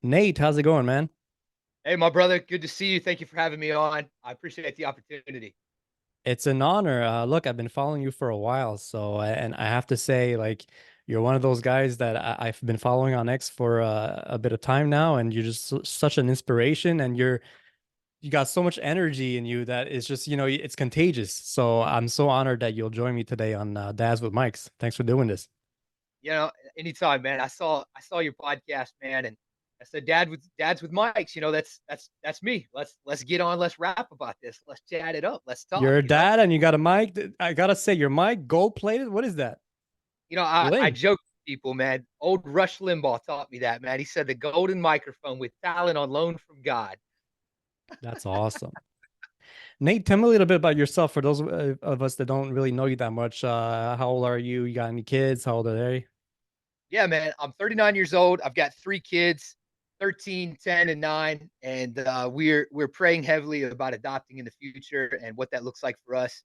Nate, how's it going, man? Hey, my brother, good to see you. Thank you for having me on. I appreciate the opportunity. It's an honor. Look, I've been following you for a while, and I have to say, like, you're one of those guys that I've been following on X for a bit of time now, and you're just such an inspiration, and you got so much energy in you that it's just, it's contagious. So I'm so honored that you'll join me today on Dads with Mics. Thanks for doing this. You know, anytime, man. I saw your podcast, man, and I said, Dad's with mics. That's me. Let's get on. Let's rap about this. Let's chat it up. Let's talk. You're a dad and you got a mic. I gotta say, your mic gold plated. What is that? I Bling. joke with people, man. Old Rush Limbaugh taught me that, man. He said the golden microphone with talent on loan from God. That's awesome. Nate, tell me a little bit about yourself for those of us that don't really know you that much. How old are you? You got any kids? How old are they? Yeah, man. I'm 39 years old. I've got three kids, 13, 10, and 9. And we're praying heavily about adopting in the future and what that looks like for us.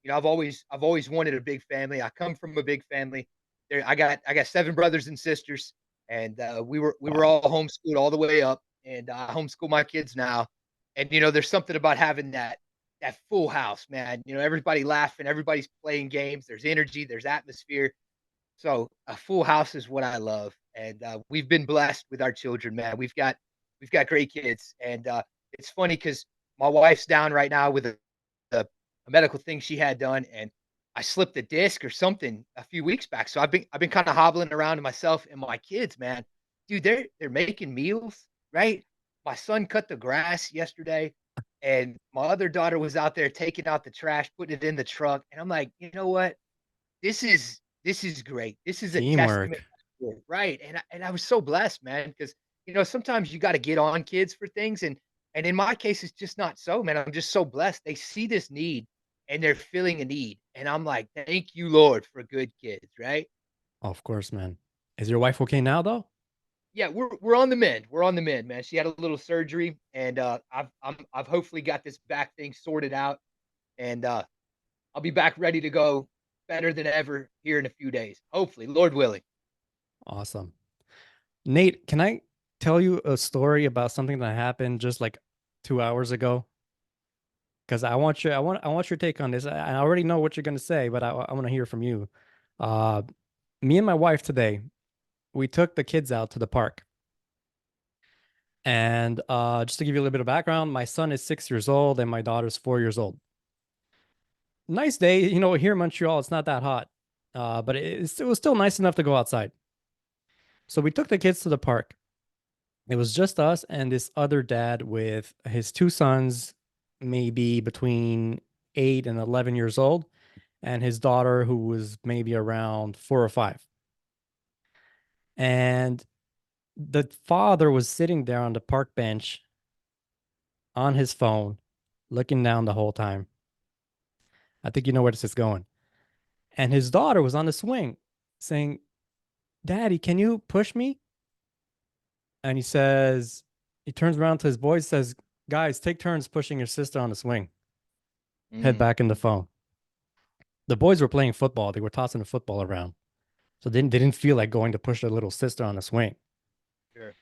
I've always wanted a big family. I come from a big family. I got seven brothers and sisters, and we were Wow. all homeschooled all the way up, and I homeschool my kids now. And there's something about having that full house, man. Everybody laughing, everybody's playing games. There's energy, there's atmosphere, so a full house is what I love, and we've been blessed with our children, man. We've got great kids, and it's funny because my wife's down right now with a medical thing she had done, and I slipped a disc or something a few weeks back. So I've been kind of hobbling around to myself and my kids, man. Dude, they're making meals, right? My son cut the grass yesterday, and my other daughter was out there taking out the trash, putting it in the truck, and I'm like, you know what? This is great. This is a testament Teamwork. to it, right? And I was so blessed, man, because sometimes you got to get on kids for things, and in my case, it's just not so, man. I'm just so blessed. They see this need and they're filling a need, and I'm like, thank you, Lord, for good kids, right? Of course, man. Is your wife okay now, though? Yeah, we're on the mend. We're on the mend, man. She had a little surgery, and I've hopefully got this back thing sorted out, and I'll be back ready to go better than ever here in a few days. Hopefully, Lord willing. Awesome. Nate, can I tell you a story about something that happened just like 2 hours ago? Because I want your take on this. I already know what you're gonna say, but I want to hear from you. Uh, Me and my wife today, we took the kids out to the park. And just to give you a little bit of background, my son is 6 years old and my daughter's 4 years old. Nice day, here in Montreal, it's not that hot, but it was still nice enough to go outside. So we took the kids to the park. It was just us and this other dad with his two sons, maybe between 8 and 11 years old, and his daughter, who was maybe around 4 or 5. And the father was sitting there on the park bench on his phone, looking down the whole time. I think you know where this is going. And his daughter was on the swing saying, Daddy, can you push me? And he turns around to his boys, says, Guys, take turns pushing your sister on the swing. Head Mm, back in the phone. The boys were playing football. They were tossing the football around. So they didn't feel like going to push their little sister on the swing. sure.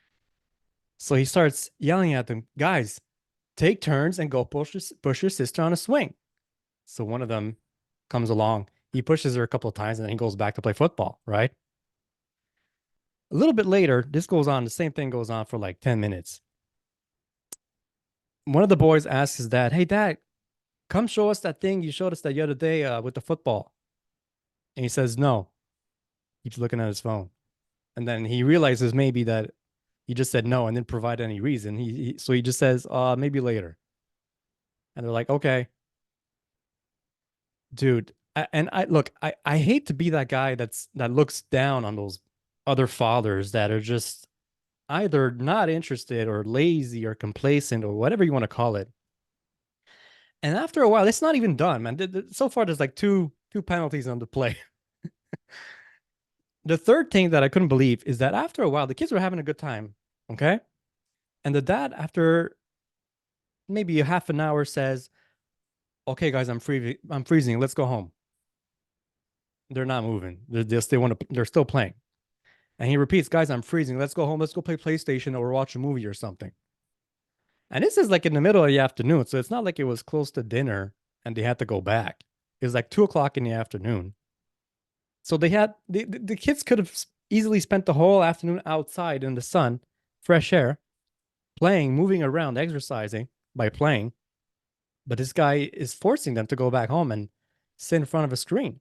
So he starts yelling at them, Guys, take turns and go push your sister on a swing. So one of them comes along. He pushes her a couple of times and then he goes back to play football, right? A little bit later, this goes on. The same thing goes on for like 10 minutes. One of the boys asks his dad, Hey, dad, come show us that thing you showed us the other day with the football. And he says, No. He's looking at his phone. And then he realizes maybe that he just said no and didn't provide any reason. So he just says, maybe later. And they're like, Okay, dude. And I look, I hate to be that guy that looks down on those other fathers that are just either not interested or lazy or complacent or whatever you want to call it. And after a while, it's not even done, man. So far, there's like two penalties on the play. The third thing that I couldn't believe is that after a while, the kids were having a good time. Okay. And the dad, after maybe a half an hour, says, Okay, guys, I'm freezing. Let's go home. They're not moving. They're still playing. And he repeats, guys, I'm freezing. Let's go home. Let's go play PlayStation or watch a movie or something. And this is like in the middle of the afternoon. So it's not like it was close to dinner and they had to go back. It was like 2 o'clock in the afternoon. So the kids could have easily spent the whole afternoon outside in the sun, fresh air, playing, moving around, exercising by playing. But this guy is forcing them to go back home and sit in front of a screen.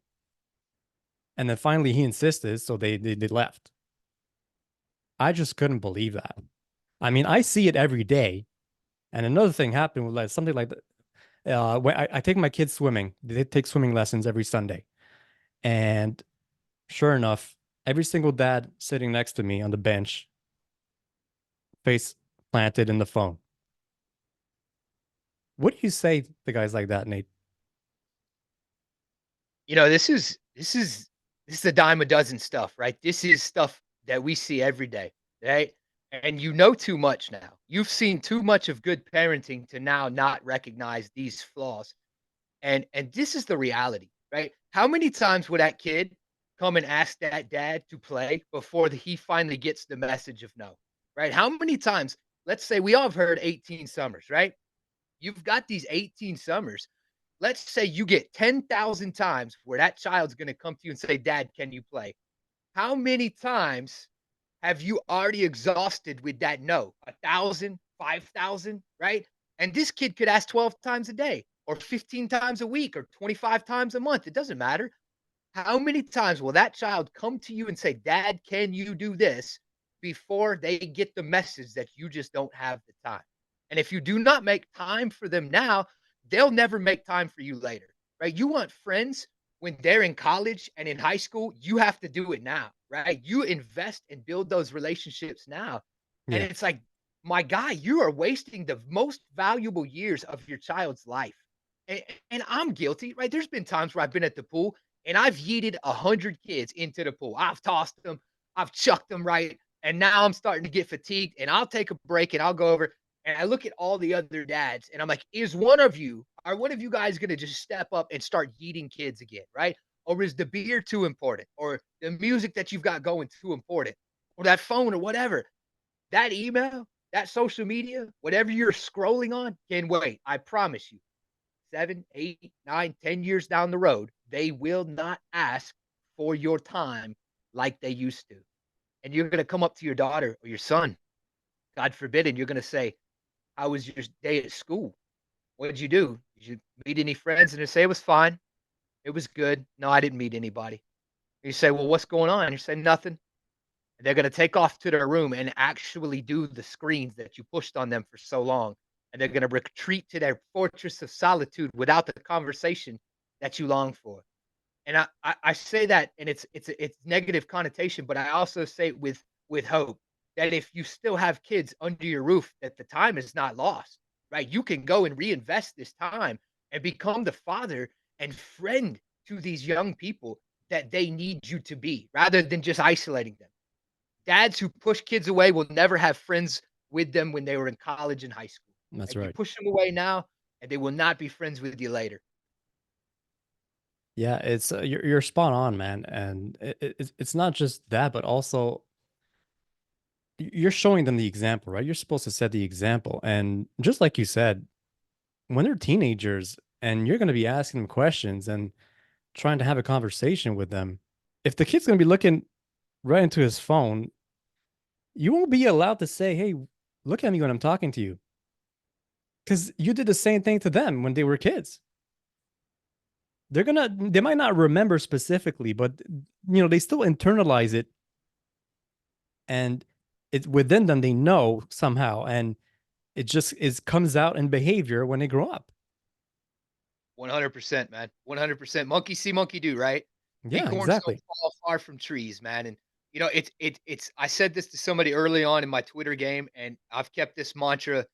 And then finally he insisted, so they left. I just couldn't believe that. I mean, I see it every day. And another thing happened with like something like that. When I take my kids swimming, they take swimming lessons every Sunday. And sure enough, every single dad sitting next to me on the bench, face planted in the phone. What do you say to guys like that, Nate? You know, this is a dime a dozen stuff, right? This is stuff that we see every day, right? And you know too much now. You've seen too much of good parenting to now not recognize these flaws. And this is the reality, right? How many times would that kid come and ask that dad to play before he finally gets the message of no, right? How many times? Let's say we all have heard 18 summers, right? You've got these 18 summers. Let's say you get 10,000 times where that child's going to come to you and say, Dad, can you play? How many times have you already exhausted with that no? 1,000, 5,000, right? And this kid could ask 12 times a day or 15 times a week or 25 times a month. It doesn't matter. How many times will that child come to you and say, Dad, can you do this before they get the message that you just don't have the time? And if you do not make time for them now, they'll never make time for you later, right? You want friends when they're in college and in high school, you have to do it now, right? You invest and build those relationships now. And Yeah, it's like, my guy, you are wasting the most valuable years of your child's life. And, and I'm guilty, right? There's been times where I've been at the pool and I've yeeted 100 kids into the pool. I've tossed them, I've chucked them right, and now I'm starting to get fatigued. And I'll take a break and I'll go over and I look at all the other dads, and I'm like, are one of you guys going to just step up and start yeeting kids again, right? Or is the beer too important, or the music that you've got going too important, or that phone, or whatever? That email, that social media, whatever you're scrolling on, can wait. I promise you 7, 8, 9, 10 years down the road, they will not ask for your time like they used to. And you're going to come up to your daughter or your son, God forbid, and you're going to say, how was your day at school? What did you do? Did you meet any friends? And they say, it was fine. It was good. No, I didn't meet anybody. You say, well, what's going on? You say, nothing. And they're going to take off to their room and actually do the screens that you pushed on them for so long. And they're going to retreat to their fortress of solitude without the conversation that you long for. And I say that, and it's negative connotation, but I also say it with hope that if you still have kids under your roof, that the time is not lost, right? You can go and reinvest this time and become the father and friend to these young people that they need you to be, rather than just isolating them. Dads who push kids away will never have friends with them when they were in college and high school. that's Right? You right. push them away now, and they will not be friends with you later. Yeah, it's you're spot on, man. And it's not just that, but also you're showing them the example, right? You're supposed to set the example. And just like you said, when they're teenagers and you're going to be asking them questions and trying to have a conversation with them, if the kid's going to be looking right into his phone, you won't be allowed to say, "Hey, look at me when I'm talking to you," because you did the same thing to them when they were kids. They might not remember specifically, but they still internalize it, and it's within them. They know somehow, and it just is comes out in behavior when they grow up. 100%, man. 100%. Monkey see, monkey do, right? Yeah, Acorns don't exactly. fall far from trees, man. And it's. I said this to somebody early on in my Twitter game, and I've kept this mantra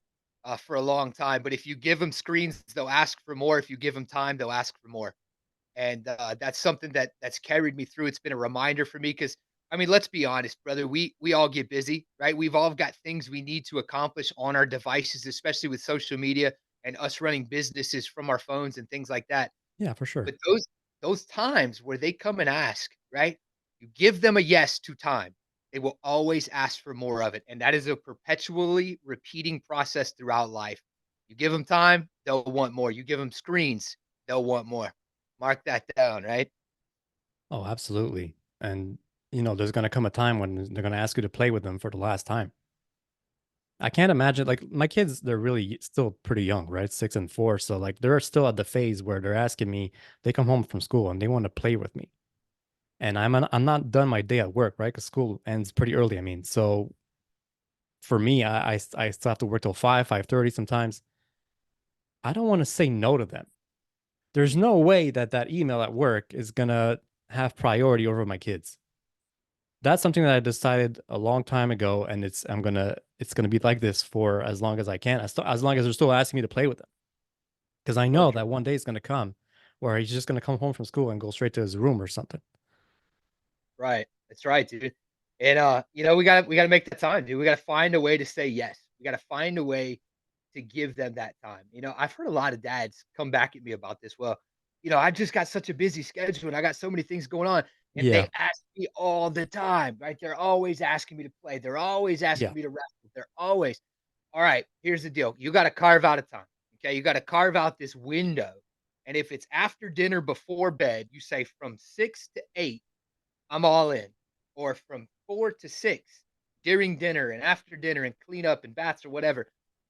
for a long time. But if you give them screens, they'll ask for more. If you give them time, they'll ask for more. And that's something that's carried me through. It's been a reminder for me because I mean, let's be honest, brother. We all get busy, right? We've all got things we need to accomplish on our devices, especially with social media and us running businesses from our phones and things like that. Yeah, for sure. But those times where they come and ask, right? You give them a yes to time. they will always ask for more of it. And that is a perpetually repeating process throughout life. You give them time, they'll want more. You give them screens, they'll want more. Mark that down, right? Oh, absolutely. And there's gonna come a time when they're gonna ask you to play with them for the last time. I can't imagine like my kids, they're really still pretty young, right? 6 and 4. So like they're still at the phase where they're asking me, they come home from school and they want to play with me. And I'm not done my day at work, right? Because school ends pretty early. I mean, so for me, I still have to work till 5:30 sometimes. I don't want to say no to them. There's no way that that email at work is gonna have priority over my kids. That's something that I decided a long time ago, and it's gonna be like this for as long as I can, as long as they're still asking me to play with them, because I know that 100%. one day is gonna come where he's just gonna come home from school and go straight to his room or something. Right. That's right, dude. And we gotta make the time, dude. We gotta find a way to say yes. We gotta find a way to give them that time. I've heard a lot of dads come back at me about this. Well, I just got such a busy schedule and I got so many things going on. And Yeah, they ask me all the time, right? They're always asking me to play. They're always yeah, asking me to wrestle. They're always, all right, here's the deal. You got to carve out a time. Okay. You got to carve out this window. And if it's after dinner before bed, you say from 6 to 8, I'm all in. Or from 4 to 6 during dinner and after dinner and clean up and baths or whatever,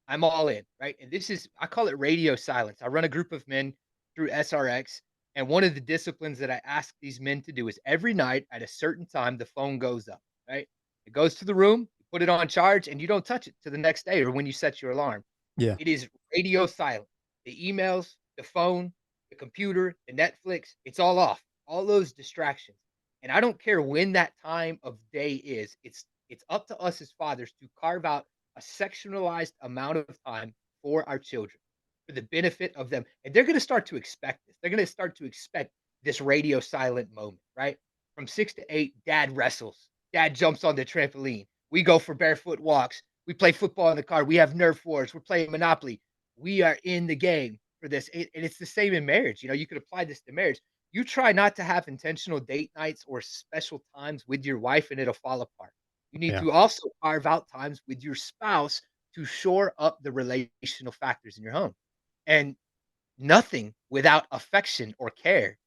I'm all in. Right. And I call it radio silence. I run a group of men through SRX. And one of the disciplines that I ask these men to do is every night at a certain time, the phone goes up. Right. It goes to the room, you put it on charge, and you don't touch it to the next day or when you set your alarm. yeah, It is radio silent. The emails, the phone, the computer, the Netflix, it's all off. All those distractions. And I don't care when that time of day is. It's up to us as fathers to carve out a sectionalized amount of time for our children for the benefit of them. And they're going to start to expect this. They're going to start to expect this radio silent moment, right? From 6 to 8, dad wrestles. Dad jumps on the trampoline. We go for barefoot walks. We play football in the car. We have Nerf wars. We're playing Monopoly. We are in the game for this. And it's the same in marriage. You could apply this to marriage. You try not to have intentional date nights or special times with your wife and it'll fall apart. You need yeah, to also carve out times with your spouse to shore up the relational factors in your home. And nothing without affection or care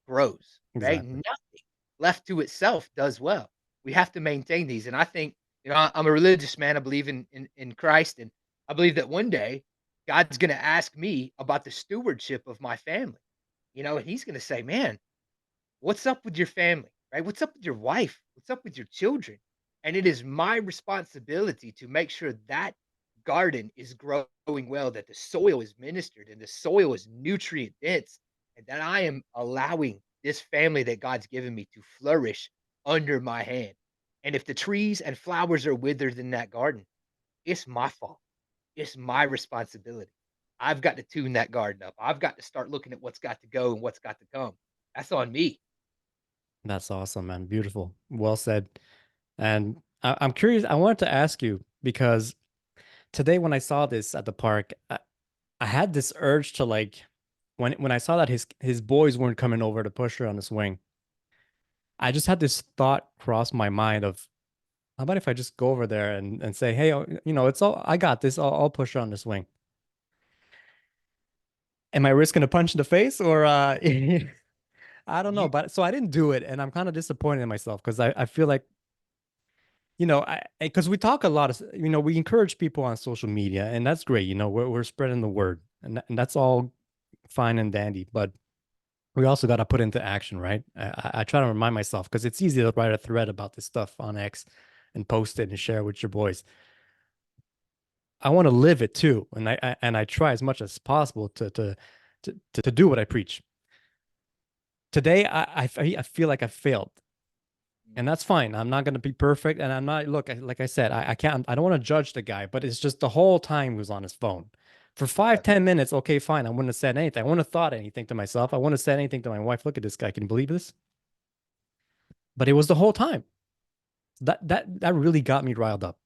grows, right? exactly. Nothing left to itself does well. We have to maintain these. And I think, I'm a religious man. I believe in Christ. And I believe that one day God's going to ask me about the stewardship of my family, and he's going to say, man, what's up with your family, right? What's up with your wife? What's up with your children? And it is my responsibility to make sure that garden is growing well, that the soil is ministered and the soil is nutrient dense, and that I am allowing this family that God's given me to flourish under my hand. And if the trees and flowers are withered in that garden, it's my fault. It's my responsibility. I've got to tune that garden up. I've got to start looking at what's got to go and what's got to come. That's on me. That's awesome, man. Beautiful. Well said. And I'm curious. I wanted to ask you because today when I saw this at the park, I had this urge to like when I saw that his boys weren't coming over to push her on the swing. I just had this thought cross my mind of how about if I just go over there and say, hey, it's all I got this. I'll push her on the swing. Am I risking a punch in the face or I don't know, You but so I didn't do it, and I'm kind of disappointed in myself because I feel like I because we talk a lot of we encourage people on social media, and that's great. We're spreading the word, and that's all fine and dandy, but we also got to put into action, right? I try to remind myself because it's easy to write a thread about this stuff on X and post it and share it with your boys. I want to live it too, and I try as much as possible to do what I preach. Today, I feel like I failed, and that's fine. I'm not going to be perfect, and I'm not. Look, like I said, I can't. I don't want to judge the guy, but it's just the whole time he was on his phone for five, yeah, 10 minutes. Okay, fine. I wouldn't have said anything. I wouldn't have thought anything to myself. I wouldn't have said anything to my wife. Look at this guy. Can you believe this? But it was the whole time. That really got me riled up.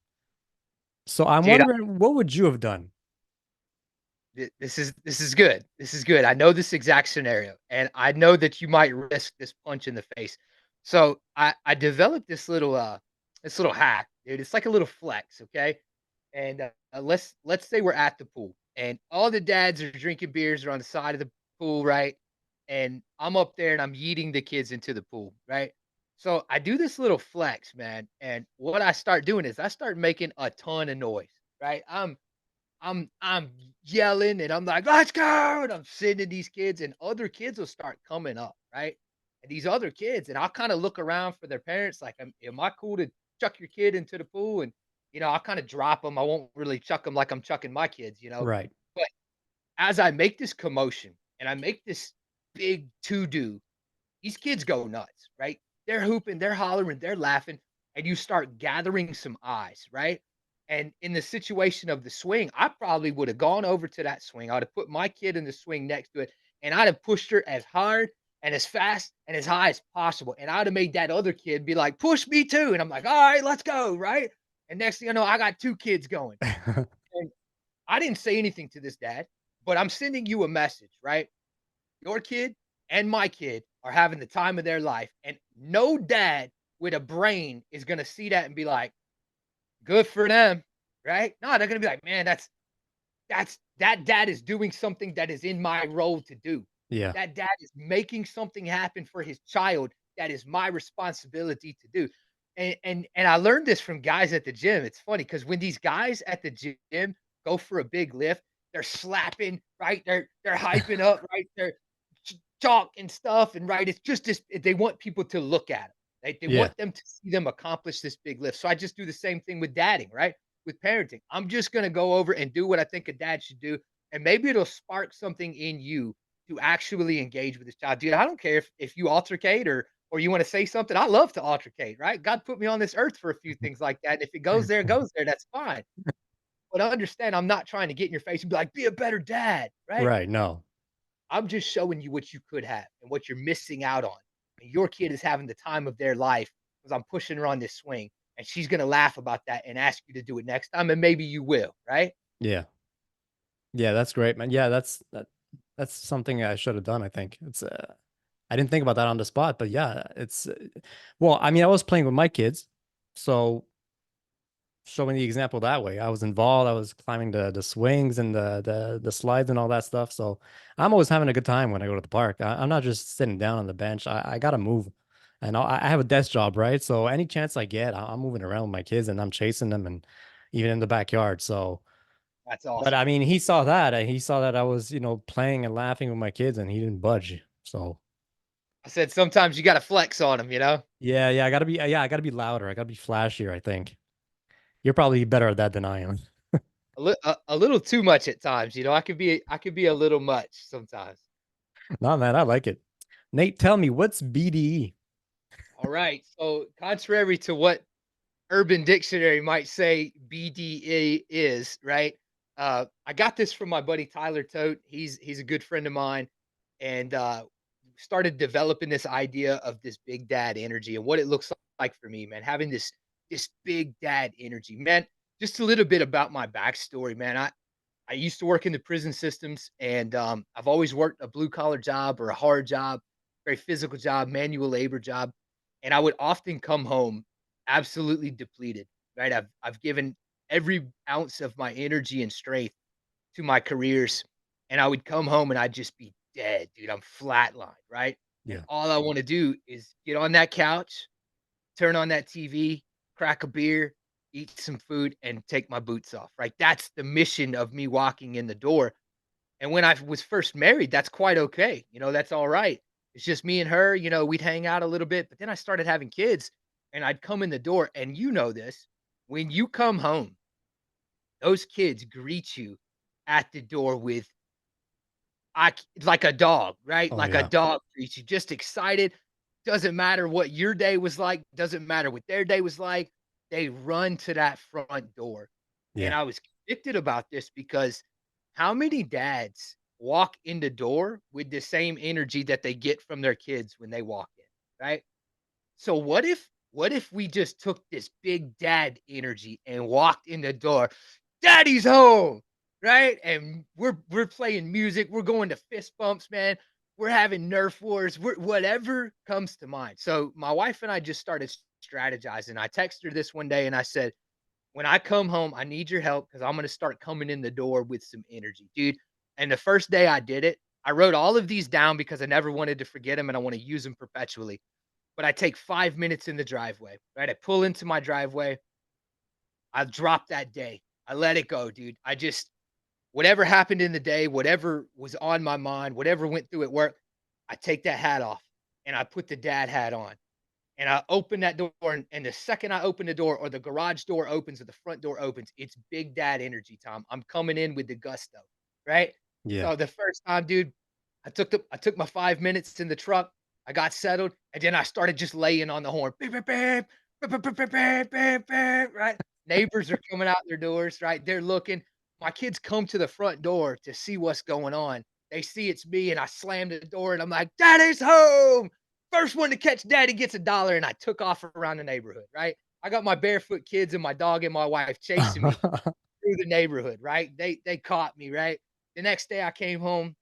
So I'm dude, wondering, what would you have done? this is good. This is good. I know this exact scenario, and I know that you might risk this punch in the face. So I developed this little this little hack, dude. It's like a little flex, okay? And let's say we're at the pool, and all the dads are drinking beers. Are on the side of the pool, right? And I'm up there, and I'm yeeting the kids into the pool, right? So I do this little flex, man. And what I start doing is I start making a ton of noise, right? I'm yelling and I'm like, "Let's go!" And I'm sending these kids, and other kids will start coming up, right? And these other kids, and I'll kind of look around for their parents, like, Am I cool to chuck your kid into the pool?" And I'll kind of drop them. I won't really chuck them like I'm chucking my kids, Right. But as I make this commotion and I make this big to do, these kids go nuts, right? They're hooping, they're hollering, they're laughing, and you start gathering some eyes, right? And in the situation of the swing, I probably would have gone over to that swing. I'd have put my kid in the swing next to it, and I'd have pushed her as hard and as fast and as high as possible. And I'd have made that other kid be like, push me too. And I'm like, all right, let's go, right? And next thing you know, I got two kids going. And I didn't say anything to this dad, but I'm sending you a message, right? Your kid and my kid are having the time of their life, and no dad with a brain is gonna see that and be like, "Good for them," right? No, they're gonna be like, "Man, that dad is doing something that is in my role to do. Yeah. That dad is making something happen for his child that is my responsibility to do." And I learned this from guys at the gym. It's funny because when these guys at the gym go for a big lift, they're slapping, right? They're hyping up, right? They're chalk and stuff, and right, it's just this. They want people to look at them. They Yeah. want them to see them accomplish this big lift. So I just do the same thing with dadding, right? With parenting. I'm just gonna go over and do what I think a dad should do, and maybe it'll spark something in you to actually engage with this child. Dude, I don't care if you altercate or you want to say something. I love to altercate, right? God put me on this earth for a few things like that. And if it goes there, it goes there. That's fine. But I understand I'm not trying to get in your face and be like, be a better dad, right? Right. No. I'm just showing you what you could have and what you're missing out on. And your kid is having the time of their life because I'm pushing her on this swing, and she's gonna laugh about that and ask you to do it next time, and maybe you will, right? Yeah. Yeah, that's great, man. Yeah, that's something I should have done, I think. It's I didn't think about that on the spot, but yeah, it's well, I mean, I was playing with my kids, so showing the example that way. I was involved. I was climbing the swings and the slides and all that stuff. So I'm always having a good time when I go to the park. I'm not just sitting down on the bench. I gotta move, and I have a desk job, right? So any chance I get, I'm moving around with my kids and I'm chasing them, and even in the backyard. So, That's but awesome. I mean, he saw that. He saw that I was, playing and laughing with my kids, and he didn't budge. So I said sometimes you gotta flex on them, you know? yeah, I gotta be louder. I gotta be flashier, I think. You're probably better at that than I am. A little too much at times, I could be a little much sometimes. No, man, I like it. Nate, tell me, what's BDE? All right. So contrary to what Urban Dictionary might say BDE is, right? I got this from my buddy Tyler Tote. He's a good friend of mine, and started developing this idea of this big dad energy and what it looks like for me, man. Having this big dad energy, man. Just a little bit about my backstory, man. I used to work in the prison systems, and I've always worked a blue collar job or a hard job, very physical job, manual labor job, and I would often come home absolutely depleted. Right, I've given every ounce of my energy and strength to my careers, and I would come home and I'd just be dead, dude. I'm flatlined, right? And Yeah, all I want to do is get on that couch, turn on that TV, crack a beer, eat some food, and take my boots off, right? That's the mission of me walking in the door. And when I was first married, that's quite okay. That's all right. It's just me and her, we'd hang out a little bit. But then I started having kids, and I'd come in the door. And you know this, when you come home, those kids greet you at the door with like a dog, right? oh Like a yeah, dog treats you, just excited. Doesn't matter what your day was like, doesn't matter what their day was like. They run to that front door. And yeah, I was convicted about this because how many dads walk in the door with the same energy that they get from their kids when they walk in, right? So what if we just took this big dad energy and walked in the door, "Daddy's home," right? And we're playing music, we're going to fist bumps, man. We're having Nerf wars, whatever comes to mind. So my wife and I just started strategizing. I texted her this one day and I said, when I come home, I need your help because I'm going to start coming in the door with some energy, dude. And the first day I did it, I wrote all of these down because I never wanted to forget them and I want to use them perpetually. But I take 5 minutes in the driveway, right? I pull into my driveway. I drop that day. I let it go, dude. I just, whatever happened in the day, whatever was on my mind, whatever went through at work, I take that hat off and I put the dad hat on and I open that door. And the second I open the door or the garage door opens or the front door opens, it's big dad energy time. I'm coming in with the gusto, right? Yeah. So the first time, dude, I took my 5 minutes in the truck. I got settled, and then I started just laying on the horn. Beep, beep, beep, beep, beep, beep, beep, beep, beep, beep, right? Neighbors are coming out their doors, right? They're looking. My kids come to the front door to see what's going on. They see it's me, and I slam the door, and I'm like, "Daddy's home! First one to catch daddy gets $1." And I took off around the neighborhood, right? I got my barefoot kids and my dog and my wife chasing me through the neighborhood, right? They caught me, right? The next day I came home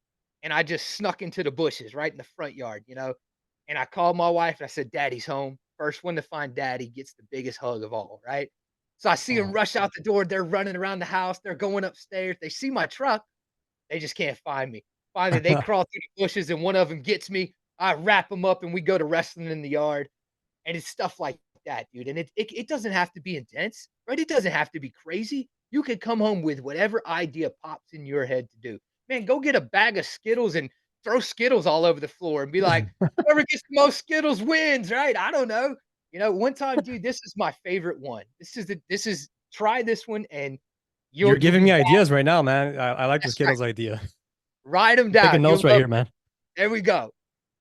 and I just snuck into the bushes right in the front yard, and I called my wife and I said, "Daddy's home." First one to find daddy gets the biggest hug of all, right? So I see them Oh. rush out the door. They're running around the house. They're going upstairs. They see my truck. They just can't find me. Finally, they crawl through the bushes and one of them gets me. I wrap them up and we go to wrestling in the yard. And it's stuff like that, dude. And it doesn't have to be intense, right? It doesn't have to be crazy. You could come home with whatever idea pops in your head to do. Man, go get a bag of Skittles and throw Skittles all over the floor and be like, whoever gets the most Skittles wins, right? I don't know. One time, dude, this is my favorite one. This is try this one and You're you'll giving be me back. ideas right now, man. I like the That's right. Skittles idea. Write them I'm taking down. notes You'll right love here, it. man. There we go.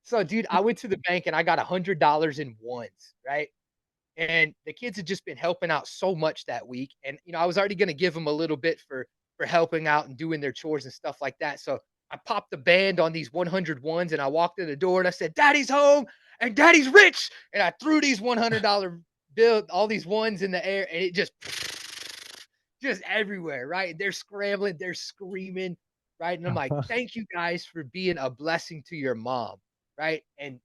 So, dude, I went to the bank and I got $100 in ones, right? And the kids had just been helping out so much that week, and, I was already gonna give them a little bit for helping out and doing their chores and stuff like that, so I popped the band on these 100 ones, and I walked in the door, and I said, "Daddy's home, and daddy's rich," and I threw these $100 bill all these ones in the air, and it just everywhere, right? They're scrambling, they're screaming, right? And I'm like, "Thank you guys for being a blessing to your mom," right? And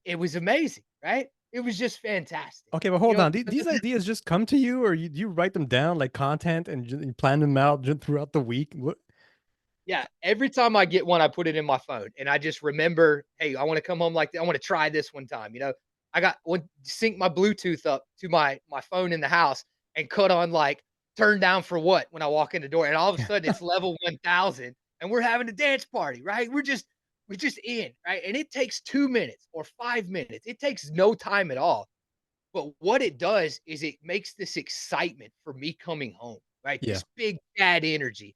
it was amazing, right? It was just fantastic. Okay, but hold on. But These ideas just come to you, or you write them down like content and you plan them out throughout the week? What? yeah, every time I get one, I put it in my phone, and I just remember, "Hey, I wanna come home like that. I wanna try this one time," I got one sync my Bluetooth up to my phone in the house and cut on, like, "Turn down for what?" when I walk in the door, and all of a sudden, it's level 1,000, and we're having a dance party, right? We're just in, right? And it takes 2 minutes or 5 minutes. It takes no time at all. But what it does is it makes this excitement for me coming home, right? Yeah, This big dad energy.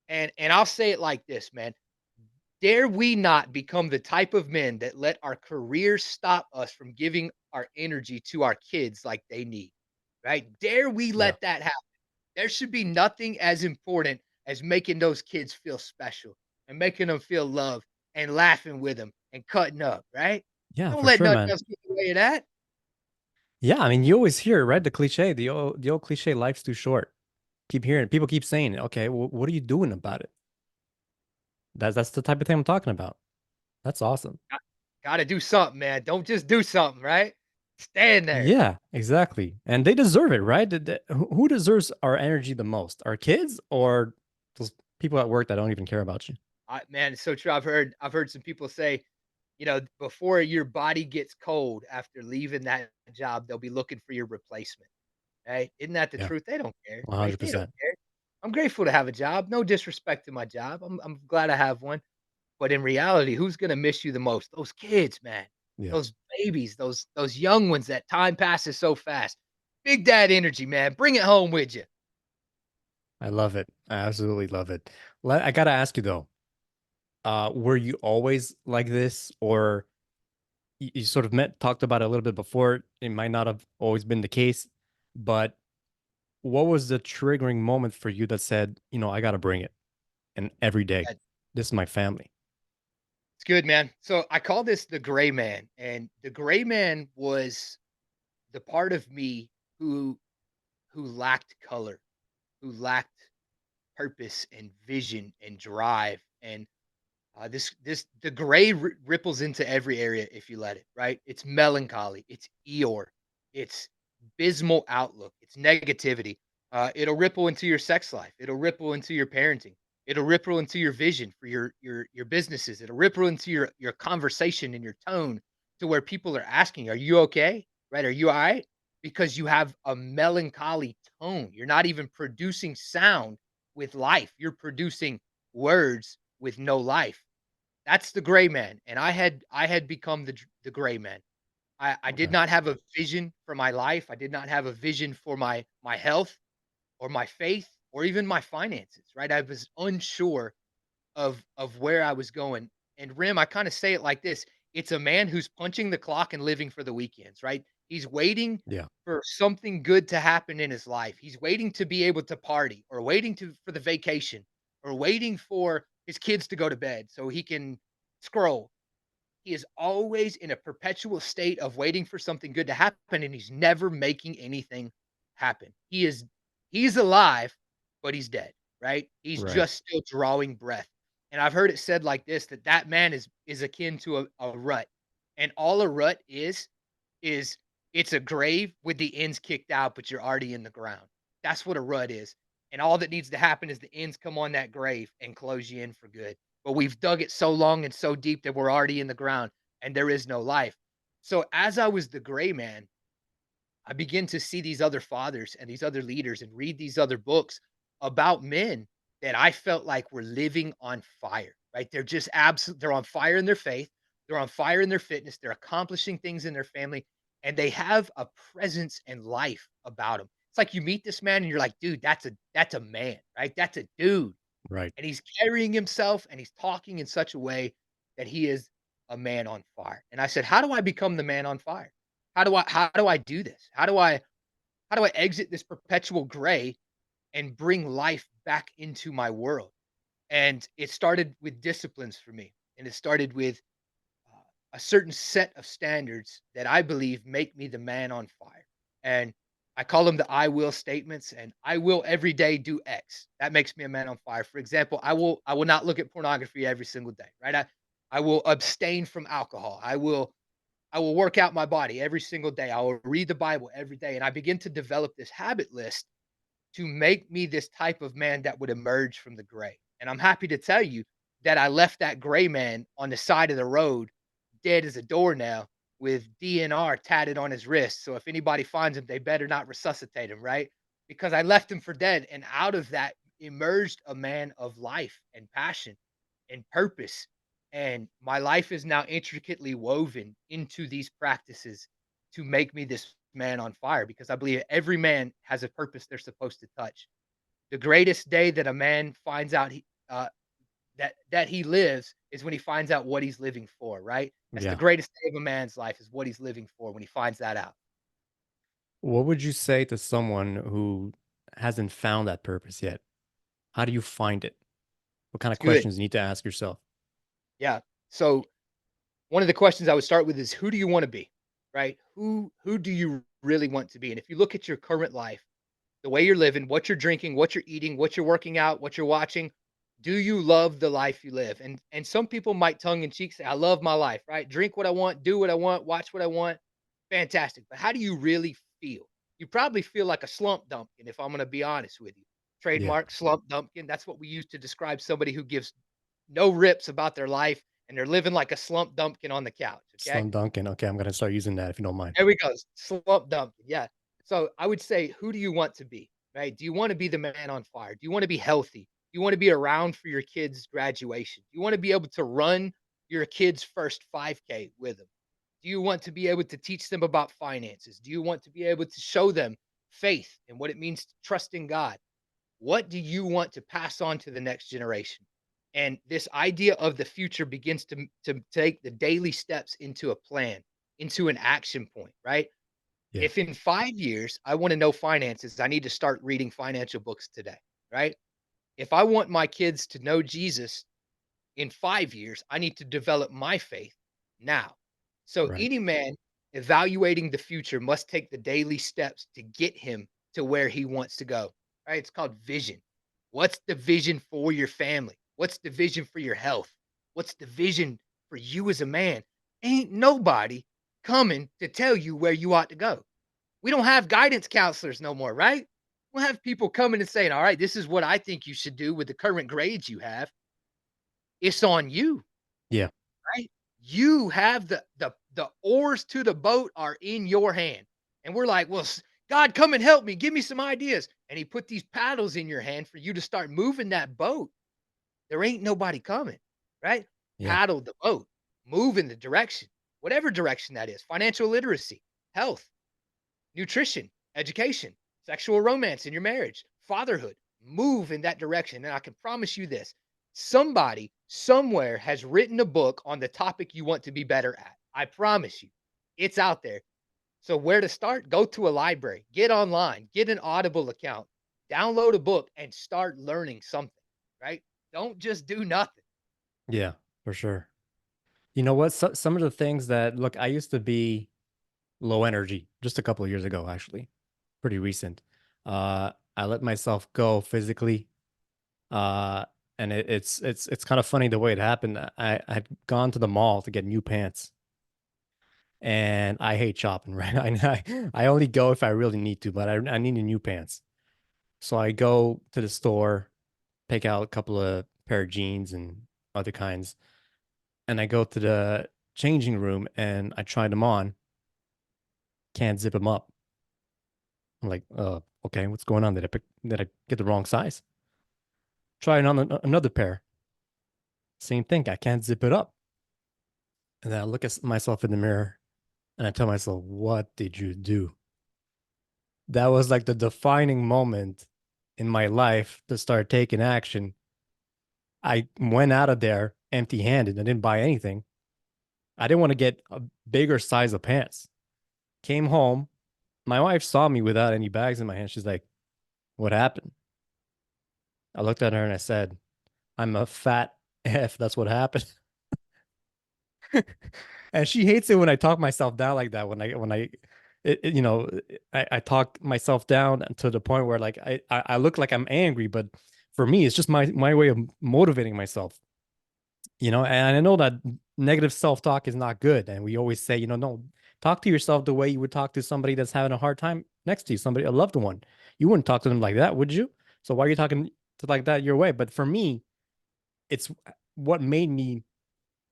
And I'll say it like this, man. Dare we not become the type of men that let our careers stop us from giving our energy to our kids like they need, right? Dare we yeah. let that happen? There should be nothing as important as making those kids feel special and making them feel loved and laughing with them and cutting up, right? Yeah, Don't for let sure, nothing man. else get in the way of that. Yeah, I mean, you always hear it, right? The cliche, the old cliche, life's too short. Keep hearing it. People keep saying it. Okay, well, what are you doing about it? That's the type of thing I'm talking about. That's awesome. Got Gotta do something, man. Don't just do something, right? Stand there. Yeah, exactly. And they deserve it, right? Who deserves our energy the most? Our kids or those people at work that don't even care about you? Man, it's so true. I've heard some people say, before your body gets cold after leaving that job, they'll be looking for your replacement. Right? Isn't that the Yeah, truth? They don't care, right? They don't 100%. care. I'm grateful to have a job. No disrespect to my job. I'm glad I have one. But in reality, who's gonna miss you the most? Those kids, man. Yeah, Those babies, those young ones that time passes so fast. Big dad energy, man. Bring it home with you. I love it. I absolutely love it. I gotta ask you though, were you always like this, or you sort of talked about it a little bit before? It might not have always been the case, but what was the triggering moment for you that said, I gotta bring it, and every day, this is my family. It's good, man. So I call this the gray man, and the gray man was the part of me who lacked color, who lacked purpose and vision and drive, and this the gray ripples into every area if you let it. Right? It's melancholy. It's Eeyore. It's abysmal outlook. It's negativity. It'll ripple into your sex life. It'll ripple into your parenting. It'll ripple into your vision for your businesses. It'll ripple into your conversation and your tone to where people are asking, "Are you okay? Right? Are you all right?" Because you have a melancholy tone. You're not even producing sound with life. You're producing words with no life. That's the gray man, and I had become the gray man. I did Okay. not have a vision for my life. I did not have a vision for my health or my faith or even my finances, right? I was unsure of where I was going. And Rim, I kind of say it like this. It's a man who's punching the clock and living for the weekends, right? He's waiting Yeah. for something good to happen in his life. He's waiting to be able to party or waiting to for the vacation or waiting for his kids to go to bed so he can scroll. He is always in a perpetual state of waiting for something good to happen, and he's never making anything happen. He's alive, but he's dead, right? He's Right. just still drawing breath. And I've heard it said like this that that man is akin to a rut. And all a rut is it's a grave with the ends kicked out, but you're already in the ground. That's what a rut is. And all that needs to happen is the ends come on that grave and close you in for good. But we've dug it so long and so deep that we're already in the ground and there is no life. So as I was the gray man, I begin to see these other fathers and these other leaders and read these other books about men that I felt like were living on fire, right? They're just absolute, they're on fire in their faith, they're on fire in their fitness, they're accomplishing things in their family, and they have a presence and life about them. It's like you meet this man and you're like, dude, that's a man, right? That's a dude. Right. And he's carrying himself and he's talking in such a way that he is a man on fire. And I said, "How do I become the man on fire? How do I do this? How do I exit this perpetual gray and bring life back into my world?" And it started with disciplines for me. And it started with a certain set of standards that I believe make me the man on fire. And I call them the I will statements, and I will every day do X. That makes me a man on fire. For example, I will not look at pornography every single day, right? I will abstain from alcohol. I will work out my body every single day. I will read the Bible every day. And I begin to develop this habit list to make me this type of man that would emerge from the gray. And I'm happy to tell you that I left that gray man on the side of the road, dead as a doornail, with DNR tatted on his wrist. So if anybody finds him, they better not resuscitate him, right? Because I left him for dead. And out of that emerged a man of life and passion and purpose. And my life is now intricately woven into these practices to make me this man on fire because I believe every man has a purpose they're supposed to touch. The greatest day that a man finds out that he lives is when he finds out what he's living for, right? That's the Yeah. greatest day of a man's life is what he's living for when he finds that out. What would you say to someone who hasn't found that purpose yet? How do you find it? What kind of It's good. questions you need to ask yourself? Yeah. So one of the questions I would start with is who do you want to be? Right? Who do you really want to be? And if you look at your current life, the way you're living, what you're drinking, what you're eating, what you're working out, what you're watching. Do you love the life you live? And some people might tongue in cheek say, I love my life, right? Drink what I want, do what I want, watch what I want. Fantastic. But how do you really feel? You probably feel like a slump dumpkin, if I'm going to be honest with you. Yeah. Trademark slump dumpkin. That's what we use to describe somebody who gives no rips about their life and they're living like a slump dumpkin on the couch. Okay. Slum Duncan. Okay, I'm gonna start using that if you don't mind. There we go. Slump dumping. Yeah. So I would say, who do you want to be? Right? Do you want to be the man on fire? Do you want to be healthy? Do you want to be around for your kids' graduation? Do you want to be able to run your kids' first 5K with them? Do you want to be able to teach them about finances? Do you want to be able to show them faith and what it means to trust in God? What do you want to pass on to the next generation? And this idea of the future begins to take the daily steps into a plan, into an action point, right? Yeah. If in 5 years I want to know finances, I need to start reading financial books today, right? If I want my kids to know Jesus in 5 years, I need to develop my faith now. So Right. any man evaluating the future must take the daily steps to get him to where he wants to go. Right? It's called vision. What's the vision for your family? What's the vision for your health? What's the vision for you as a man? Ain't nobody coming to tell you where you ought to go. We don't have guidance counselors no more, right? We'll have people coming and saying, all right, this is what I think you should do with the current grades you have. It's on you, Yeah. right? You have the oars to the boat are in your hand. And we're like, well, God, come and help me. Give me some ideas. And he put these paddles in your hand for you to start moving that boat. There ain't nobody coming, right? Yeah. Paddle the boat, move in the direction, whatever direction that is. Financial literacy, health, nutrition, education, sexual romance in your marriage, fatherhood. Move in that direction. And I can promise you this, somebody somewhere has written a book on the topic you want to be better at. I promise you, it's out there. So, where to start? Go to a library, get online, get an Audible account, download a book, and start learning something, right? Don't just do nothing. Yeah, for sure. You know what? Some of the things that look, I used to be low energy just a couple of years ago, actually, pretty recent. I let myself go physically, uh, and it's kind of funny the way it happened. I had gone to the mall to get new pants, and I hate shopping, right? I only go if I really need to, but I need new pants, so I go to the store, pick out a couple of pair of jeans and other kinds, and I go to the changing room and I try them on. Can't zip them up. I'm like, okay, what's going on? Did I get the wrong size? Trying on another pair. Same thing. I can't zip it up. And then I look at myself in the mirror and I tell myself, what did you do? That was like the defining moment in my life to start taking action. I went out of there empty handed. I didn't buy anything. I didn't want to get a bigger size of pants. Came home. My wife saw me without any bags in my hand. She's like, what happened? I looked at her and I said, I'm a fat F. That's what happened. And she hates it when I talk myself down like that. I talk myself down to the point where like I look like I'm angry, but for me, it's just my way of motivating myself. And I know that negative self-talk is not good. And we always say, no, talk to yourself the way you would talk to somebody that's having a hard time next to you, somebody, a loved one. You wouldn't talk to them like that, would you? So why are you talking to like that your way? But for me, it's what made me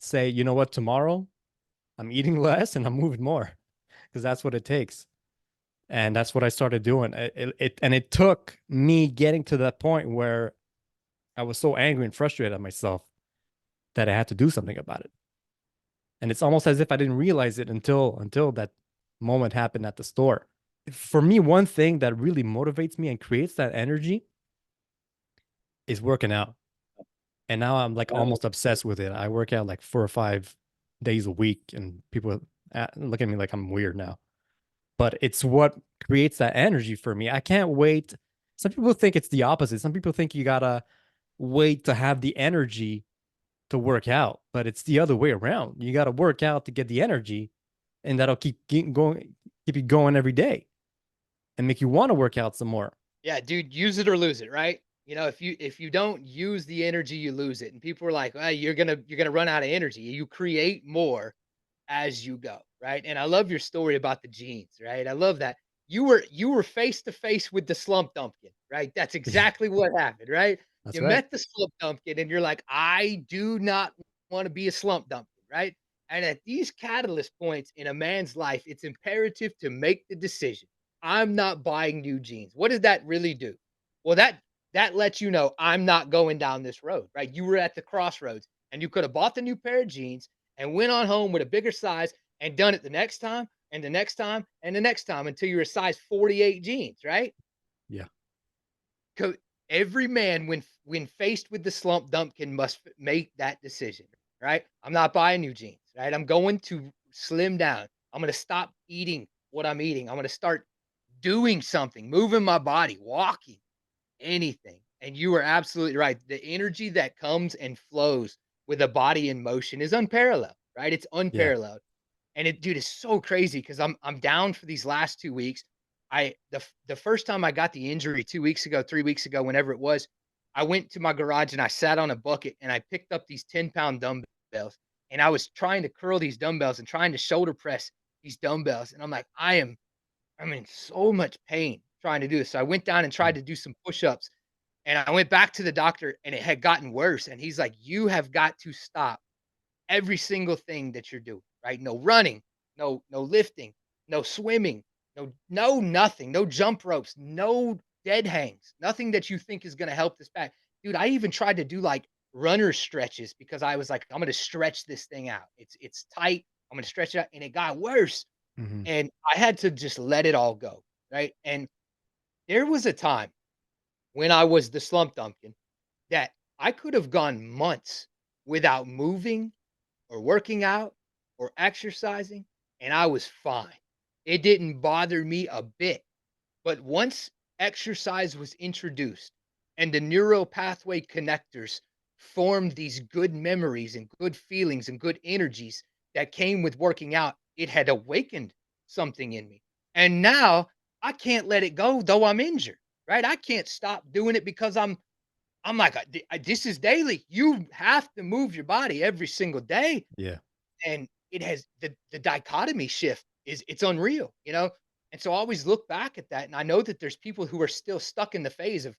say, you know what, tomorrow I'm eating less and I'm moving more because that's what it takes. And that's what I started doing. And it took me getting to that point where I was so angry and frustrated at myself that I had to do something about it. And it's almost as if I didn't realize it until that moment happened at the store. For me, one thing that really motivates me and creates that energy is working out. And now I'm like almost obsessed with it. I work out like 4 or 5 days a week, and people look at me like I'm weird now. But it's what creates that energy for me. I can't wait. Some people think it's the opposite. Some people think you gotta wait to have the energy to work out, but it's the other way around. You gotta work out to get the energy, and that'll keep you going every day, and make you want to work out some more. Yeah, dude, use it or lose it, right? If you don't use the energy, you lose it. And people are like, well, you're gonna run out of energy. You create more as you go, right? And I love your story about the jeans, right? I love that. You were face to face with the slump dumpkin, right? That's exactly what happened, right? That's You right. met the slump dumpkin and you're like, I do not want to be a slump dumpkin, right? And at these catalyst points in a man's life, it's imperative to make the decision. I'm not buying new jeans. What does that really do? Well, that lets you know I'm not going down this road, right? You were at the crossroads and you could have bought the new pair of jeans and went on home with a bigger size and done it the next time and the next time and the next time until you're a size 48 jeans, right? Yeah. Every man, when faced with the slump dumpkin, must make that decision, right? I'm not buying new jeans, right? I'm going to slim down. I'm going to stop eating what I'm eating. I'm going to start doing something, moving my body, walking, anything. And you are absolutely right. The energy that comes and flows with a body in motion is unparalleled, right? It's Yeah. unparalleled. And it, dude, is so crazy because I'm down for these last 2 weeks. The first time I got the injury 2 weeks ago, 3 weeks ago, whenever it was, I went to my garage and I sat on a bucket and I picked up these 10-pound dumbbells and I was trying to curl these dumbbells and trying to shoulder press these dumbbells. And I'm like, I mean, so much pain trying to do this. So I went down and tried Mm. to do some push-ups, and I went back to the doctor and it had gotten worse. And he's like, you have got to stop every single thing that you're doing, right? No running, no lifting, no swimming, nothing, no jump ropes, no dead hangs, nothing that you think is gonna help this back. Dude, I even tried to do like runner stretches because I was like, I'm gonna stretch this thing out. It's tight. I'm gonna stretch it out. And it got worse. Hmm. And I had to just let it all go. Right. And there was a time when I was the slump dumpkin that I could have gone months without moving or working out or exercising, and I was fine. It didn't bother me a bit. But once exercise was introduced and the neural pathway connectors formed these good memories and good feelings and good energies that came with working out, it had awakened something in me. And now I can't let it go, though I'm injured, right? I can't stop doing it because I'm like, this is daily. You have to move your body every single day, Yeah. and it has the dichotomy shift is it's unreal, you know? And so I always look back at that, and I know that there's people who are still stuck in the phase of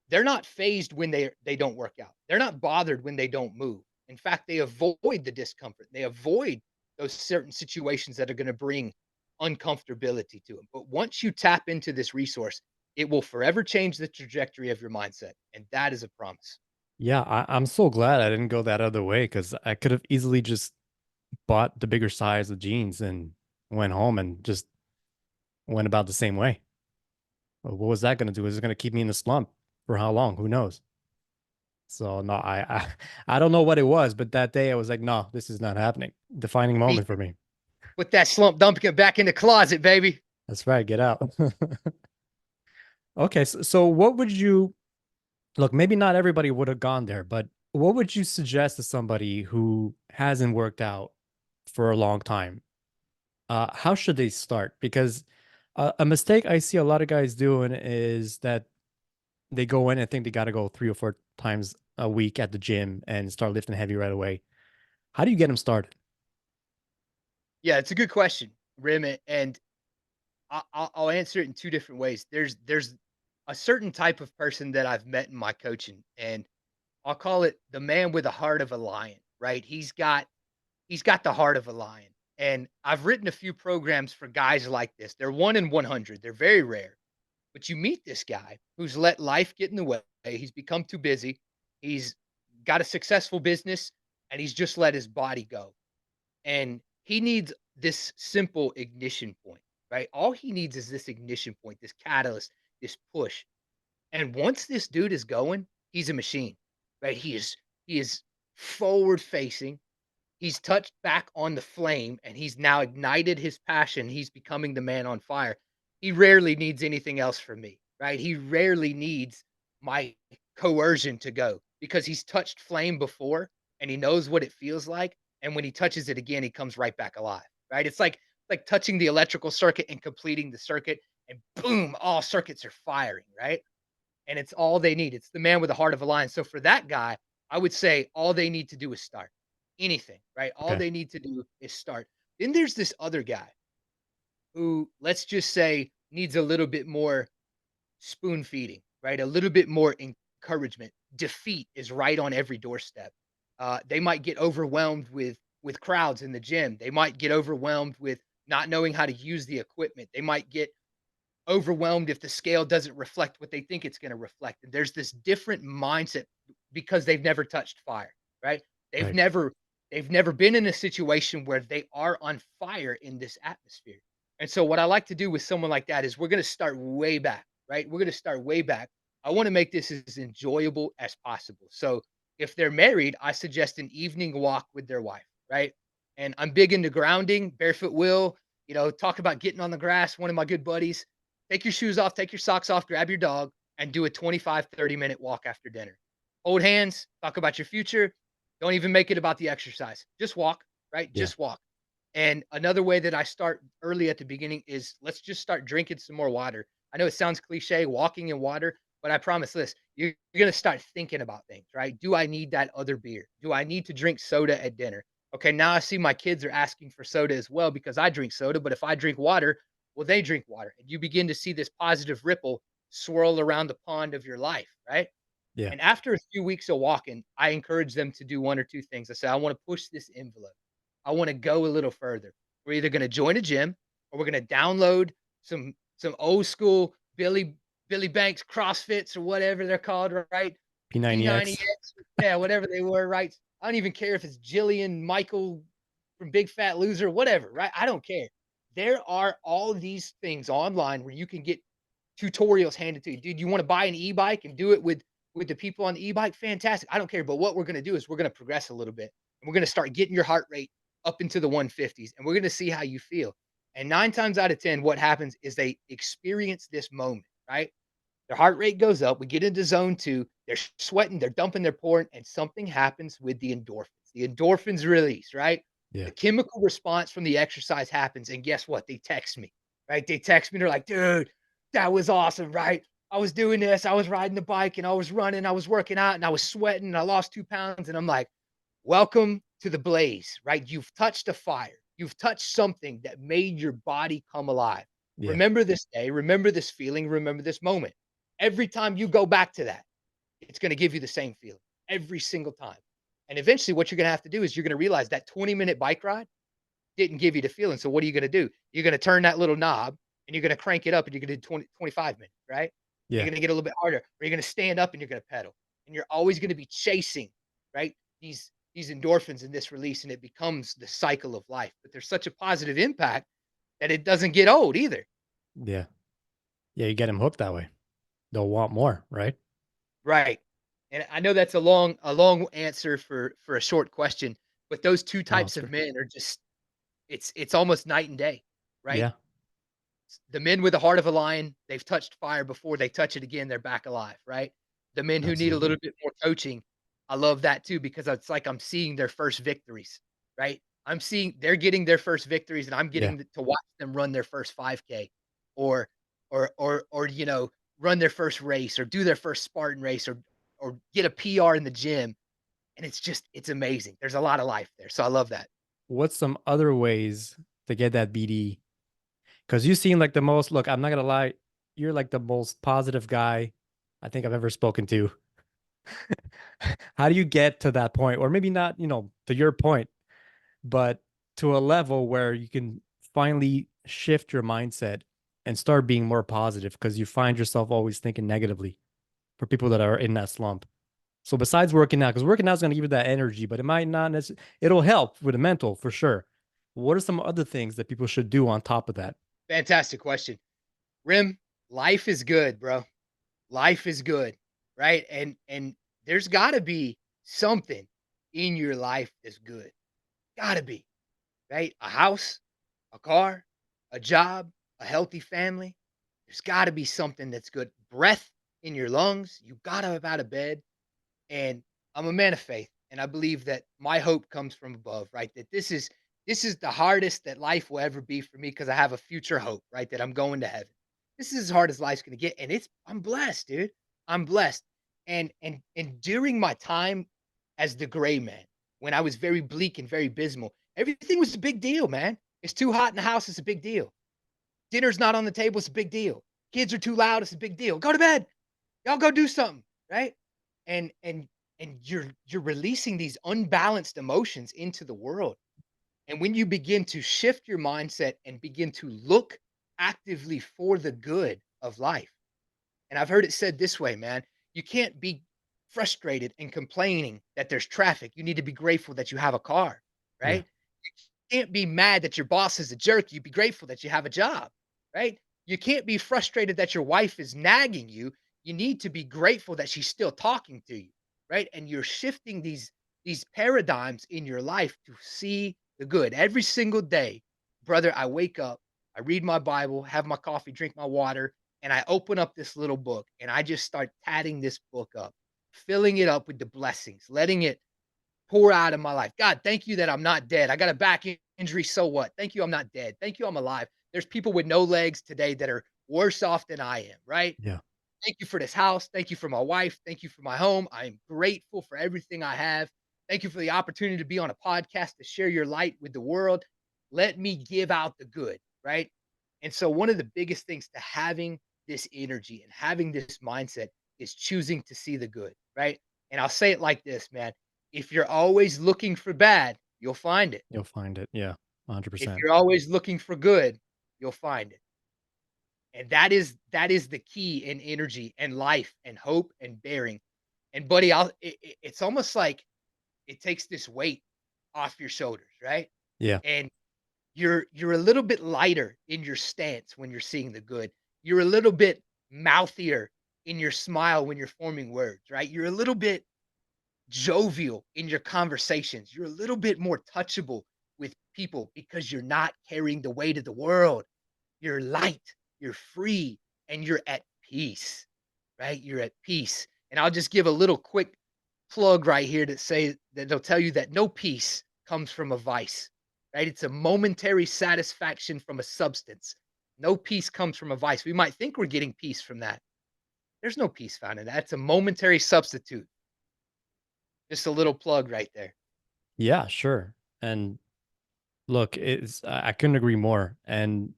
they're not phased when they don't work out. They're not bothered when they don't move. In fact, they avoid the discomfort. They avoid those certain situations that are going to bring uncomfortability to them. But once you tap into this resource, it will forever change the trajectory of your mindset. And that is a promise. Yeah, I'm so glad I didn't go that other way because I could have easily just bought the bigger size of jeans and went home and just went about the same way. What was that going to do? Is it going to keep me in the slump for how long? Who knows? So no, I don't know what it was, but that day I was like, no, this is not happening. Defining Me moment for me. put that slump dumping back in the closet, baby. That's right. Get out. Okay, so what would you look? Maybe not everybody would have gone there, but what would you suggest to somebody who hasn't worked out for a long time? How should they start? Because a mistake I see a lot of guys doing is that they go in and think they got to go 3 or 4 times a week at the gym and start lifting heavy right away. How do you get them started? Yeah, it's a good question, Rim, and I'll answer it in two different ways. There's a certain type of person that I've met in my coaching, and I'll call it the man with the heart of a lion. Right? He's got the heart of a lion, and I've written a few programs for guys like this. They're 1 in 100. They're very rare, but you meet this guy who's let life get in the way. He's become too busy. He's got a successful business, and he's just let his body go. And he needs this simple ignition point, right? All he needs is this ignition point, this catalyst, this push. And once this dude is going, he's a machine, right? He is forward facing. He's touched back on the flame and he's now ignited his passion. He's becoming the man on fire. He rarely needs anything else from me, right? He rarely needs my coercion to go because he's touched flame before and he knows what it feels like. And when he touches it again, he comes right back alive, right? It's like touching the electrical circuit and completing the circuit, and boom, all circuits are firing, right? And it's all they need. It's the man with the heart of a lion. So for that guy, I would say all they need to do is start. Anything, right? All Okay. they need to do is start. Then there's this other guy who, let's just say, needs a little bit more spoon feeding, right? A little bit more encouragement. Defeat is right on every doorstep. They might get overwhelmed with crowds in the gym. They might get overwhelmed with not knowing how to use the equipment. They might get overwhelmed if the scale doesn't reflect what they think it's going to reflect. And there's this different mindset because they've never touched fire, right? They've Right. never they've never been in a situation where they are on fire in this atmosphere. And so what I like to do with someone like that is we're going to start way back, right? We're going to start way back. I want to make this as enjoyable as possible. So if they're married, I suggest an evening walk with their wife, right? And I'm big into grounding, barefoot will, talk about getting on the grass. One of my good buddies, take your shoes off, take your socks off, grab your dog, and do a 25, 30-minute walk after dinner. Hold hands, talk about your future. Don't even make it about the exercise. Just walk, right? Yeah. Just walk. And another way that I start early at the beginning is let's just start drinking some more water. I know it sounds cliche, walking in water, but I promise this, you're going to start thinking about things, right? Do I need that other beer? Do I need to drink soda at dinner? Okay, now I see my kids are asking for soda as well because I drink soda, but if I drink water, Well, they drink water, and you begin to see this positive ripple swirl around the pond of your life, right? Yeah. And after a few weeks of walking, I encourage them to do one or two things. I say, I want to push this envelope. I want to go a little further. We're either going to join a gym or we're going to download some old school Billy Banks CrossFits or whatever they're called, right? P90X. P90X, yeah, whatever they were, right? I don't even care if it's Jillian Michael from Big Fat Loser, whatever, right? I don't care. There are all these things online where you can get tutorials handed to you. Dude, you want to buy an e-bike and do it with the people on the e-bike? Fantastic. I don't care. But what we're going to do is we're going to progress a little bit. And we're going to start getting your heart rate up into the 150s. And we're going to see how you feel. And 9 times out of 10, what happens is they experience this moment, right? Their heart rate goes up. We get into zone two. They're sweating, they're dumping, they're pouring, and something happens with the endorphins. The endorphins release, right? Yeah. The chemical response from the exercise happens. And guess what? They text me, right? They text me. They're like, dude, that was awesome, right? I was doing this. I was riding the bike and I was running. I was working out and I was sweating and I lost 2 pounds. And I'm like, welcome to the blaze, right? You've touched a fire. You've touched something that made your body come alive. Yeah. Remember this day. Remember this feeling. Remember this moment. Every time you go back to that, it's going to give you the same feeling every single time. And eventually, what you're going to have to do is you're going to realize that 20-minute bike ride didn't give you the feeling. So, what are you going to do? You're going to turn that little knob and you're going to crank it up and you're going to do 20, 25 minutes, right? You're Yeah. going to get a little bit harder, or you're going to stand up and you're going to pedal. And you're always going to be chasing, right? These endorphins in this release, and it becomes the cycle of life. But there's such a positive impact that it doesn't get old either. Yeah. Yeah. You get them hooked that way. They'll want more, right? Right. And I know that's a long answer for a short question, but those 2 No, types it's of great. men are just it's almost night and day, right? Yeah. The men with the heart of a lion, they've touched fire before, they touch it again, they're back alive, right? The men who need a Absolutely. little bit more coaching, I love that too because it's like I'm seeing their first victories, right? I'm seeing they're getting their first victories and I'm Yeah. getting to watch them run their first 5K or or run their first race or do their first Spartan race or get a PR in the gym, and it's amazing. There's a lot of life there, so I love that. What's some other ways to get that BD? Because you seem like the most, look, I'm not going to lie, you're like the most positive guy I think I've ever spoken to. How do you get to that point? Or maybe not, to your point, but to a level where you can finally shift your mindset and start being more positive because you find yourself always thinking negatively for people that are in that slump. So besides working out, because working out is going to give you that energy, but it might not necessarily, it'll help with the mental for sure. What are some other things that people should do on top of that? Fantastic question. Rim, life is good, bro. Life is good, right? And there's got to be something in your life that's good. Got to be, right? A house, a car, a job, a healthy family. There's got to be something that's good. Breath in your lungs. You got to have out of bed. And I'm a man of faith, and I believe that my hope comes from above, right? That this is the hardest that life will ever be for me because I have a future hope, right? That I'm going to heaven. This is as hard as life's gonna get, and I'm blessed, dude. I'm blessed. And during my time as the gray man, when I was very bleak and very abysmal, everything was a big deal, man. It's too hot in the house, it's a big deal. Dinner's not on the table, it's a big deal. Kids are too loud, it's a big deal. Go to bed. Y'all go do something, right? And and and you're releasing these unbalanced emotions into the world. And when you begin to shift your mindset and begin to look actively for the good of life. And I've heard it said this way, man, you can't be frustrated and complaining that there's traffic. You need to be grateful that you have a car, Yeah. right? You can't be mad that your boss is a jerk. You be grateful that you have a job, right? You can't be frustrated that your wife is nagging you. You need to be grateful that she's still talking to you, right? And you're shifting these paradigms in your life to see the good every single day. Brother, I wake up, I read my Bible, have my coffee, drink my water, and I open up this little book and I just start tatting this book up, filling it up with the blessings, letting it pour out of my life. God, thank you that I'm not dead. I got a back injury. So what? Thank you. I'm not dead. Thank you. I'm alive. There's people with no legs today that are worse off than I am, right? Yeah. Thank you for this house. Thank you for my wife. Thank you for my home. I am grateful for everything I have. Thank you for the opportunity to be on a podcast to share your light with the world. Let me give out the good, right? And so one of the biggest things to having this energy and having this mindset is choosing to see the good, right? And I'll say it like this, man. If you're always looking for bad, you'll find it. You'll find it. Yeah. If 100%. you're always looking for good, you'll find it. And that is the key in energy and life and hope and bearing. And buddy, it's almost like it takes this weight off your shoulders, right? Yeah. And you're a little bit lighter in your stance when you're seeing the good. You're a little bit mouthier in your smile when you're forming words, right? You're a little bit jovial in your conversations. You're a little bit more touchable with people because you're not carrying the weight of the world. You're light, you're free, and you're at peace, right? You're at peace. And I'll just give a little quick plug right here to say that they'll tell you that no peace comes from a vice, right? It's a momentary satisfaction from a substance. No peace comes from a vice. We might think we're getting peace from that. There's no peace found in that. It's a momentary substitute. Just a little plug right there. Yeah, sure. And look, I couldn't agree more. And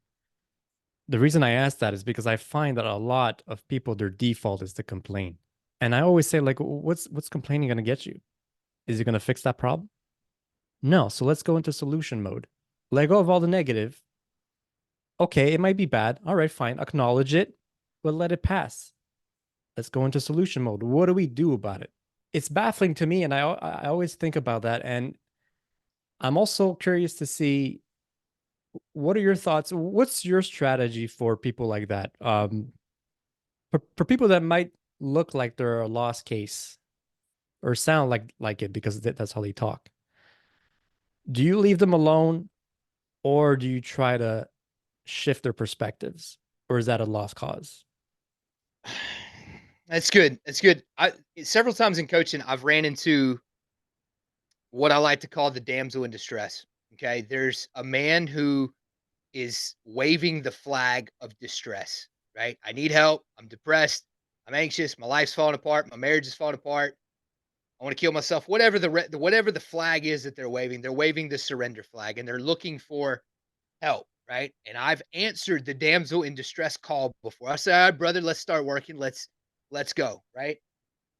the reason I ask that is because I find that a lot of people, their default is to complain. And I always say, like, what's complaining going to get you? Is it going to fix that problem? No. So let's go into solution mode. Let go of all the negative. Okay, it might be bad. All right, fine. Acknowledge it, but let it pass. Let's go into solution mode. What do we do about it? It's baffling to me, and I always think about that. And I'm also curious to see, what are your thoughts? What's your strategy for people like that? For people that might look like they're a lost case or sound like it because that's how they talk. Do you leave them alone, or do you try to shift their perspectives, or is that a lost cause? That's good. That's good. I several times in coaching, I've ran into what I like to call the damsel in distress. Okay. There's a man who is waving the flag of distress, right? I need help. I'm depressed. I'm anxious. My life's falling apart. My marriage is falling apart. I want to kill myself. Whatever whatever the flag is that they're waving the surrender flag, and they're looking for help, right? And I've answered the damsel in distress call before. I said, "All right, brother, let's start working. Let's go," right?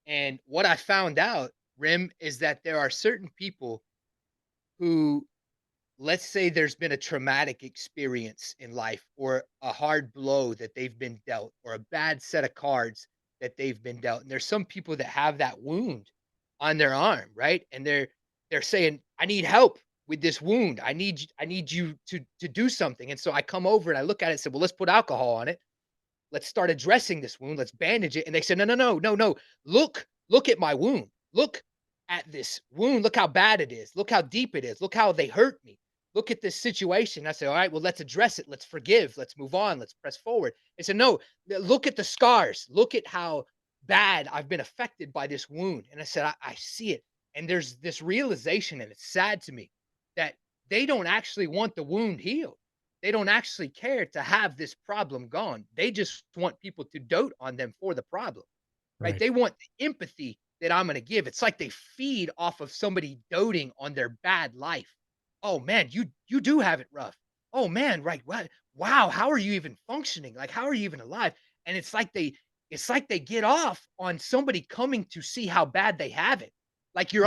And what I found out, Rim, is that there are certain people who, let's say there's been a traumatic experience in life or a hard blow that they've been dealt or a bad set of cards that they've been dealt. And there's some people that have that wound on their arm, right? And they're saying, "I need help with this wound. I need you to do something." And so I come over and I look at it and say, "Well, let's put alcohol on it. Let's start addressing this wound. Let's bandage it." And they said, "No, no, no, no, no. Look at my wound. Look at this wound. Look how bad it is. Look how deep it is. Look how they hurt me. Look at this situation." I said, "All right, well, let's address it. Let's forgive. Let's move on. Let's press forward." They said, "No, look at the scars. Look at how bad I've been affected by this wound." And I said, I see it. And there's this realization, and it's sad to me that they don't actually want the wound healed. They don't actually care to have this problem gone. They just want people to dote on them for the problem, right? Right. They want the empathy that I'm going to give. It's like they feed off of somebody doting on their bad life. "Oh man, you do have it rough. Oh man, right? What? Wow, how are you even functioning? Like, how are you even alive?" And it's like they get off on somebody coming to see how bad they have it. Like Yeah.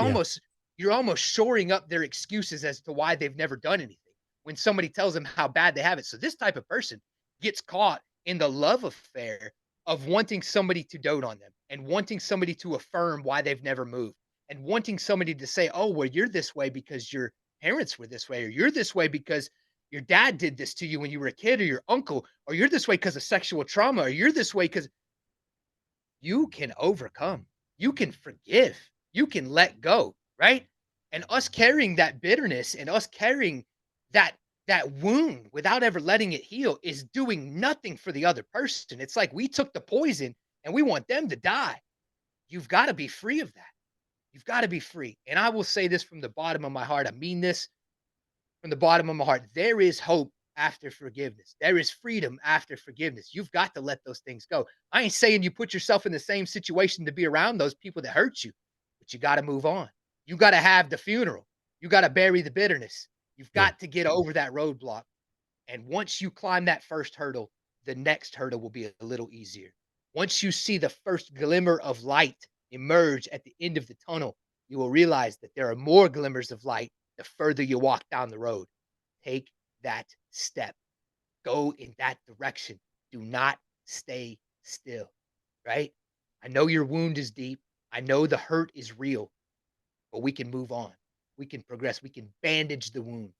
you're almost shoring up their excuses as to why they've never done anything when somebody tells them how bad they have it. So this type of person gets caught in the love affair of wanting somebody to dote on them and wanting somebody to affirm why they've never moved and wanting somebody to say, "Oh, well, you're this way because your parents were this way, or you're this way because your dad did this to you when you were a kid, or your uncle, or you're this way because of sexual trauma, or you're this way because." You can overcome, you can forgive, you can let go, right? And us carrying that bitterness and us carrying that that wound without ever letting it heal is doing nothing for the other person. It's like we took the poison and we want them to die. You've got to be free of that. You've got to be free. And I will say this from the bottom of my heart. I mean this from the bottom of my heart. There is hope after forgiveness. There is freedom after forgiveness. You've got to let those things go. I ain't saying you put yourself in the same situation to be around those people that hurt you, but you got to move on. You got to have the funeral. You got to bury the bitterness. You've Yeah. got to get over that roadblock. And once you climb that first hurdle, the next hurdle will be a little easier. Once you see the first glimmer of light emerge at the end of the tunnel, you will realize that there are more glimmers of light the further you walk down the road. Take that step. Go in that direction. Do not stay still, right? I know your wound is deep. I know the hurt is real, but we can move on. We can progress. We can bandage the wound.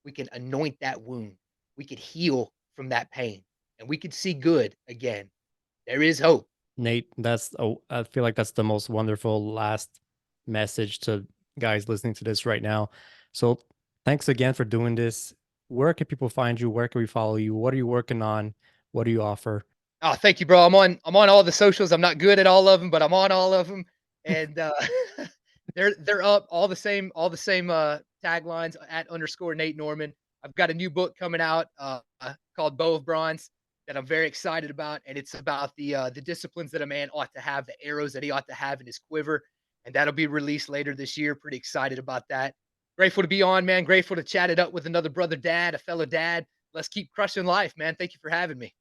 We can anoint that wound. We can heal from that pain and we can see good again. There is hope. Nate, I feel like that's the most wonderful last message to guys listening to this right now. So thanks again for doing this. Where can people find you? Where can we follow you? What are you working on? What do you offer? Oh, thank you, bro. I'm on all the socials. I'm not good at all of them, but I'm on all of them. And they're up all the same taglines at underscore Nate Norman. I've got a new book coming out called Bow of Bronze that I'm very excited about, and it's about the disciplines that a man ought to have, the arrows that he ought to have in his quiver, and that'll be released later this year. Pretty excited about that. Grateful to be on, man. Grateful to chat it up with another brother dad, a fellow dad. Let's keep crushing life, man. Thank you for having me.